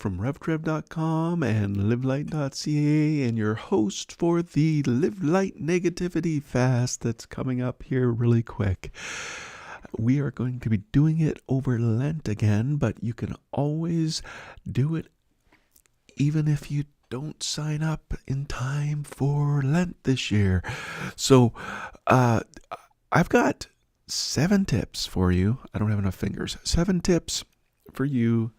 from revtrev.com and livelight.ca, and your host for the Live Light Negativity Fast that's coming up here really quick. We are going to be doing it over Lent again, but you can always do it even if you don't sign up in time for Lent this year. So I've got 7 tips for you. I don't have enough fingers. 7 tips for you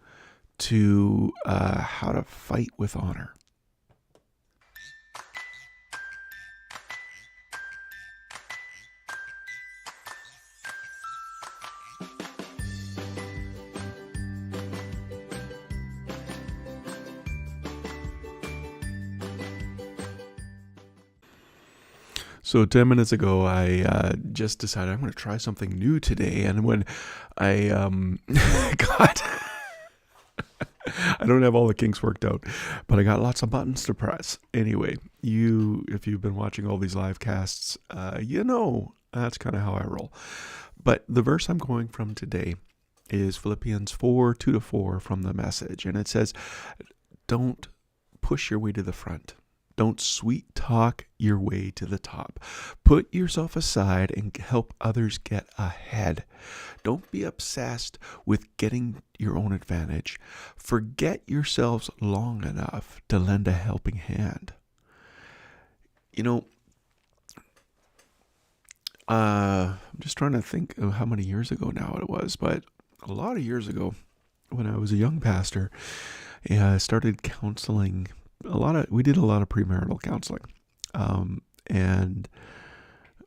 to how to fight with honor. So 10 minutes ago, I just decided I'm going to try something new today. And when I got, I don't have all the kinks worked out, but I got lots of buttons to press. Anyway, if you've been watching all these live casts, you know that's kind of how I roll. But the verse I'm going from today is Philippians 4:2-4 from the Message. And it says, don't push your way to the front. Don't sweet talk your way to the top. Put yourself aside and help others get ahead. Don't be obsessed with getting your own advantage. Forget yourselves long enough to lend a helping hand. You know, I'm just trying to think of how many years ago now it was, but a lot of years ago when I was a young pastor, I started counseling. We did a lot of premarital counseling. And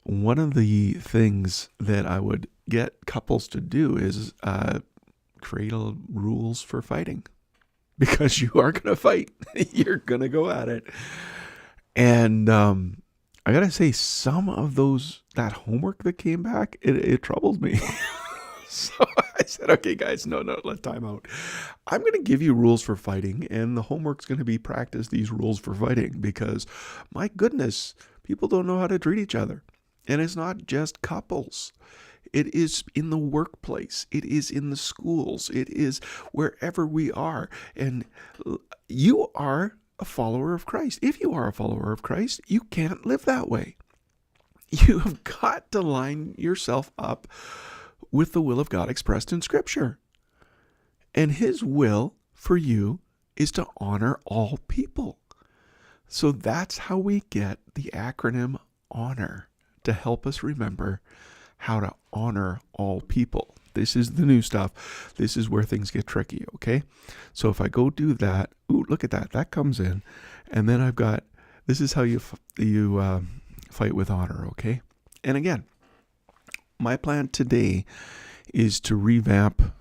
one of the things that I would get couples to do is create rules for fighting, because you are going to fight. You're going to go at it. And I got to say, some of that homework that came back, it troubled me. So I said, okay, guys, no, let time out. I'm going to give you rules for fighting, and the homework's going to be practice these rules for fighting, because my goodness, people don't know how to treat each other. And it's not just couples. It is in the workplace. It is in the schools. It is wherever we are. And you are a follower of Christ. If you are a follower of Christ, you can't live that way. You have got to line yourself up with the will of God expressed in Scripture. And His will for you is to honor all people. So that's how we get the acronym HONOR, to help us remember how to honor all people. This is the new stuff. This is where things get tricky, okay? So if I go do that, ooh, look at that. That comes in. And then I've got, this is how you fight with honor, okay? And again, my plan today is to revamp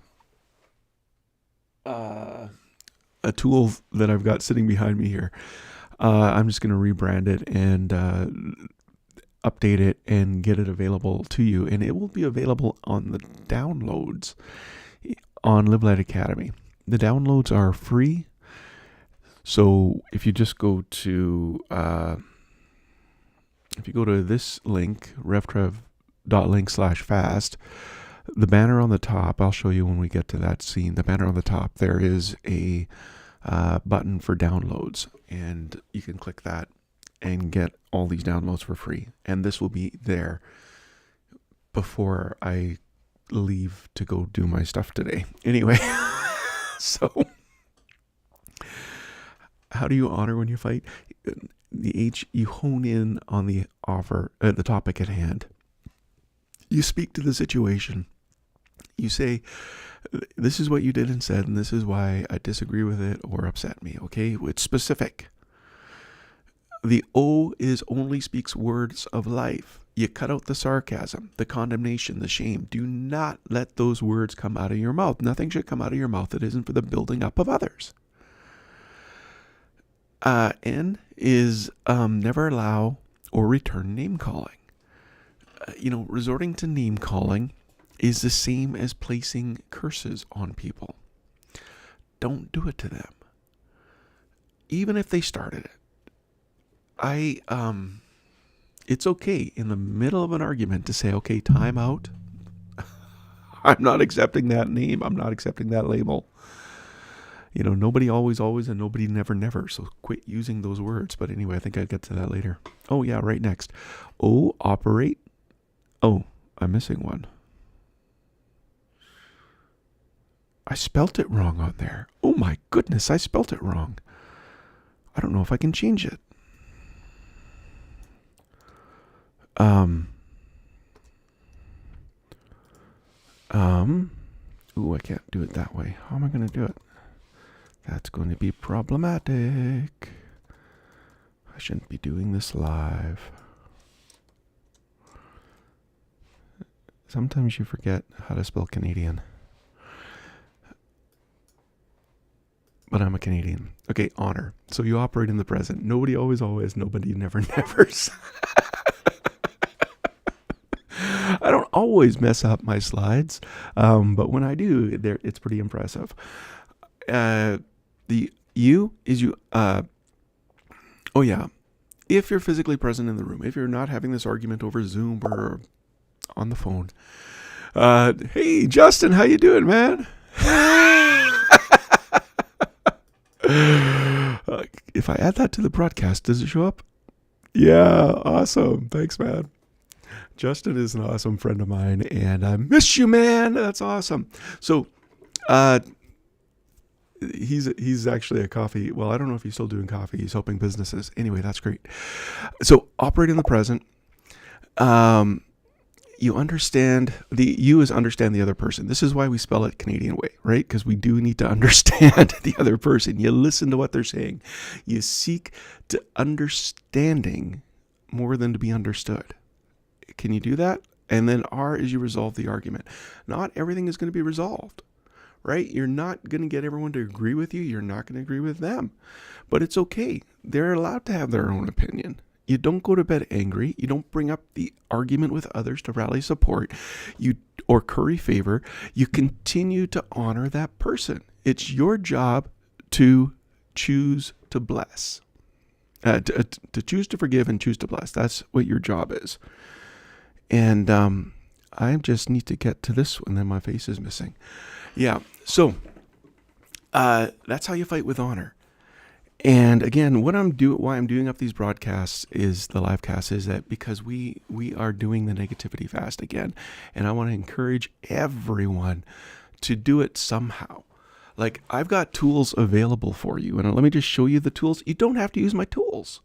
a tool that I've got sitting behind me here. I'm just going to rebrand it and update it and get it available to you. And it will be available on the downloads on Live Light Academy. The downloads are free. So if you just go to this link, revtrev.link/fast, the banner on the top, I'll show you when we get to that scene, the banner on the top, there is a button for downloads, and you can click that and get all these downloads for free. And this will be there before I leave to go do my stuff today. Anyway, so how do you honor when you fight? You hone in on the topic at hand. You speak to the situation. You say, this is what you did and said, and this is why I disagree with it or upset me, okay? It's specific. The O is only speaks words of life. You cut out the sarcasm, the condemnation, the shame. Do not let those words come out of your mouth. Nothing should come out of your mouth that isn't for the building up of others. N is never allow or return name calling. Resorting to name calling is the same as placing curses on people. Don't do it to them, even if they started it. It's okay in the middle of an argument to say, okay, time out. I'm not accepting that name. I'm not accepting that label. Nobody always, always, and nobody never, never. So quit using those words. But anyway, I think I'll get to that later. Oh, yeah, right next. O, operate. Oh, I'm missing one. I spelt it wrong on there. Oh my goodness, I spelt it wrong. I don't know if I can change it. Ooh, I can't do it that way. How am I going to do it? That's going to be problematic. I shouldn't be doing this live. Sometimes you forget how to spell Canadian. But I'm a Canadian. Okay, honor. So you operate in the present. Nobody always, always. Nobody never, never. I don't always mess up my slides, but when I do, it's pretty impressive. The you is you. Oh yeah, if you're physically present in the room, if you're not having this argument over Zoom or on the phone. Hey, Justin, how you doing, man? If I add that to the broadcast, does it show up? Yeah, awesome. Thanks, man. Justin is an awesome friend of mine, and I miss you, man. That's awesome. So, he's actually a coffee. Well, I don't know if he's still doing coffee. He's helping businesses. Anyway, that's great. So, operate in the present. You understand you is understand the other person. This is why we spell it Canadian way, right? Because we do need to understand the other person. You listen to what they're saying. You seek to understanding more than to be understood. Can you do that? And then R is you resolve the argument. Not everything is going to be resolved, right? You're not going to get everyone to agree with you. You're not going to agree with them. But it's okay. They're allowed to have their own opinion. You don't go to bed angry. You don't bring up the argument with others to rally support or curry favor. You continue to honor that person. It's your job to choose to bless, to choose to forgive and choose to bless. That's what your job is. And I just need to get to this one. Then my face is missing. Yeah. So that's how you fight with honor. And again, why I'm doing up these broadcasts is the live cast is that because we are doing the negativity fast again, and I want to encourage everyone to do it somehow. Like I've got tools available for you, and let me just show you the tools. You don't have to use my tools.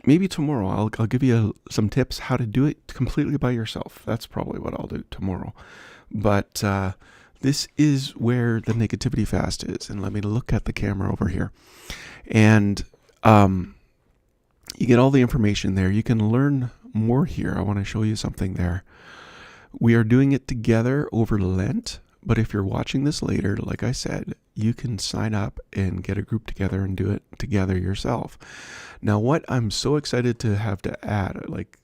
Maybe tomorrow I'll give you some tips how to do it completely by yourself. That's probably what I'll do tomorrow. But this is where the negativity fast is. And let me look at the camera over here. And you get all the information there. You can learn more here. I want to show you something there. We are doing it together over Lent. But if you're watching this later, like I said, you can sign up and get a group together and do it together yourself. Now, what I'm so excited to have to add, like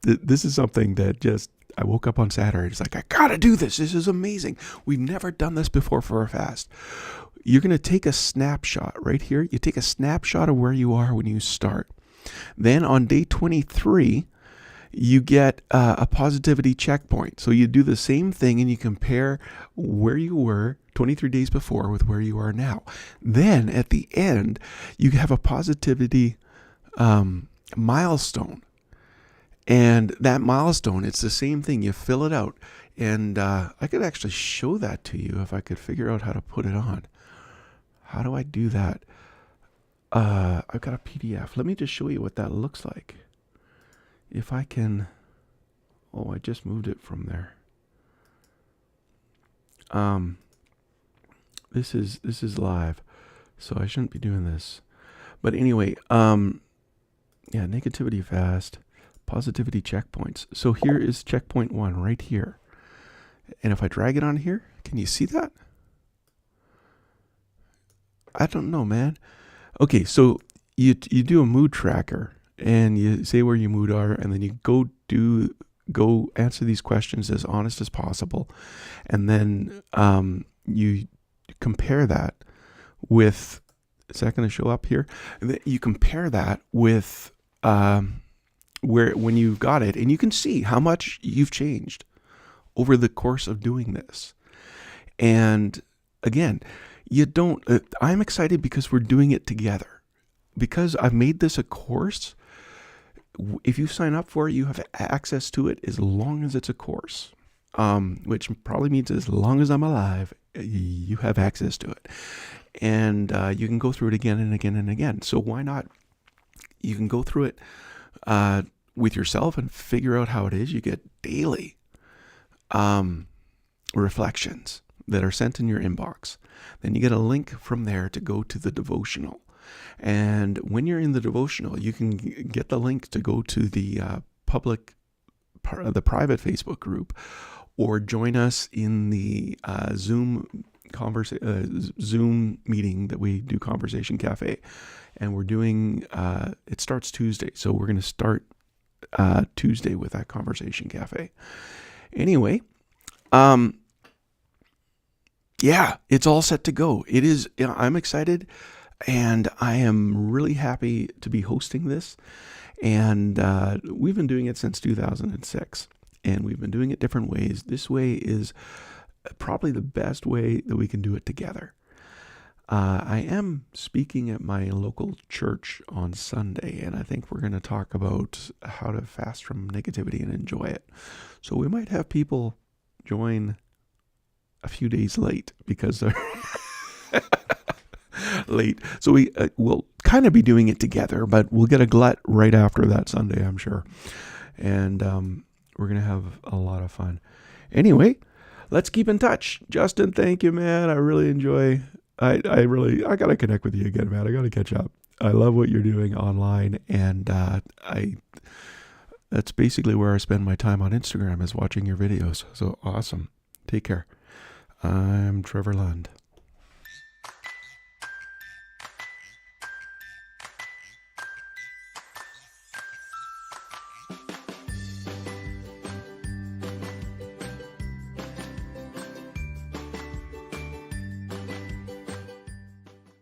this is something that just, I woke up on Saturday. It's like, I gotta do this. This is amazing. We've never done this before for a fast. You're going to take a snapshot right here. You take a snapshot of where you are when you start. Then on day 23, you get a positivity checkpoint. So you do the same thing and you compare where you were 23 days before with where you are now. Then at the end, you have a positivity milestone. And that milestone, it's the same thing. You fill it out. And I could actually show that to you if I could figure out how to put it on. How do I do that? I've got a PDF. Let me just show you what that looks like. If I can, I just moved it from there. This is live, so I shouldn't be doing this. But anyway, negativity fast, positivity checkpoints. So here is checkpoint 1 right here. And if I drag it on here, can you see that? I don't know, man. Okay, so you do a mood tracker. And you say where your mood are, and then you go answer these questions as honest as possible. And then you compare that with, is that going to show up here? You compare that with when you've got it, and you can see how much you've changed over the course of doing this. And again, you don't, I'm excited because we're doing it together. Because I've made this a course, if you sign up for it, you have access to it as long as it's a course, which probably means as long as I'm alive, you have access to it. And you can go through it again and again and again. So why not? You can go through it with yourself and figure out how it is. You get daily reflections that are sent in your inbox. Then you get a link from there to go to the devotional. And when you're in the devotional, you can get the link to go to the private Facebook group, or join us in the Zoom meeting that we do, Conversation Cafe. And we're doing, it starts Tuesday. So we're going to start Tuesday with that Conversation Cafe. Anyway, yeah, it's all set to go. It is, I'm excited. And I am really happy to be hosting this. And we've been doing it since 2006. And we've been doing it different ways. This way is probably the best way that we can do it together. I am speaking at my local church on Sunday, and I think we're going to talk about how to fast from negativity and enjoy it. So we might have people join a few days late because they're... late. So we will kind of be doing it together, but we'll get a glut right after that Sunday, I'm sure. And we're going to have a lot of fun. Anyway, let's keep in touch. Justin, thank you, man. I really enjoy, I got to connect with you again, man. I got to catch up. I love what you're doing online. And that's basically where I spend my time on Instagram, is watching your videos. So awesome. Take care. I'm Trevor Lund.